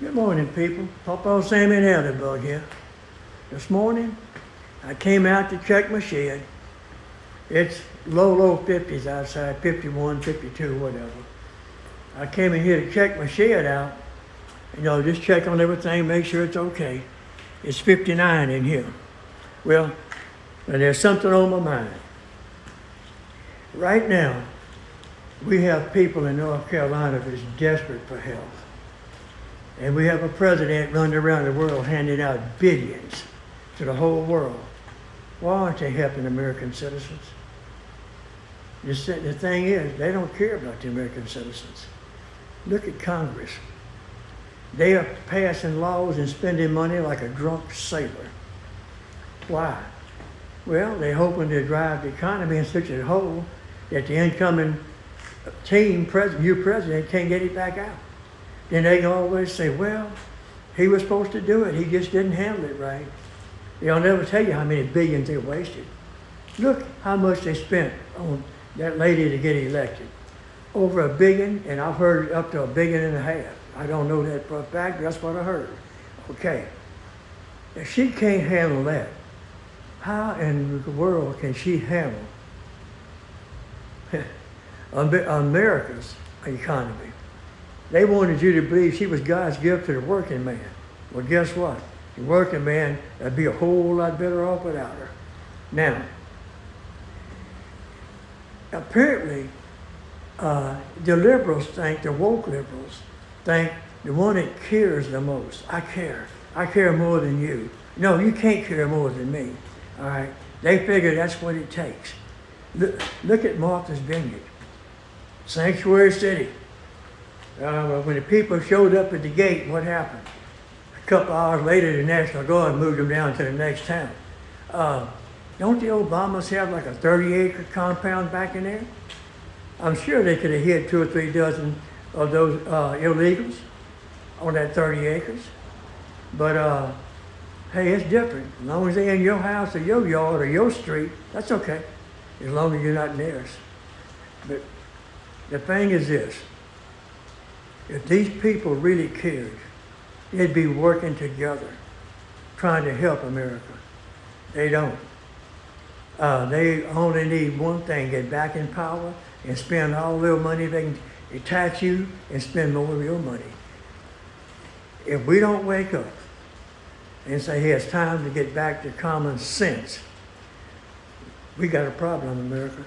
Good morning, people. Papa Sammy and Elderbug here. This morning, I came out to check my shed. It's low 50s outside, 51, 52, whatever. I came in here to check my shed out. Just check on everything, make sure it's okay. It's 59 in here. Well, and there's something on my mind. Right now, we have people in North Carolina that's desperate for help. And we have a president running around the world handing out billions to the whole world. Why aren't they helping American citizens? The thing is, they don't care about the American citizens. Look at Congress. They are passing laws and spending money like a drunk sailor. Why? Well, they're hoping to drive the economy in such a hole that the incoming new president can't get it back out. Then they can always say, well, he was supposed to do it. He just didn't handle it right. They'll never tell you how many billions they wasted. Look how much they spent on that lady to get elected. Over $1 billion, and I've heard up to $1.5 billion. I don't know that for a fact, but that's what I heard. Okay. If she can't handle that, how in the world can she handle America's economy? They wanted you to believe she was God's gift to the working man. Well, guess what? The working man would be a whole lot better off without her. Now, apparently, the liberals think, the woke liberals think the one that cares the most. I care. I care more than you. No, you can't care more than me. All right? They figure that's what it takes. Look at Martha's Vineyard, Sanctuary City. When the people showed up at the gate, what happened? A couple hours later, the National Guard moved them down to the next town. Don't the Obamas have like a 30-acre compound back in there? I'm sure they could have hid 2 or 3 dozen of those illegals on that 30 acres. But hey, it's different. As long as they're in your house or your yard or your street, that's okay. As long as you're not in theirs. But the thing is this. If these people really cared, they'd be working together, trying to help America. They don't. They only need one thing, get back in power and spend all their money. They can tax you and spend more of your money. If we don't wake up and say, hey, it's time to get back to common sense, we got a problem, America.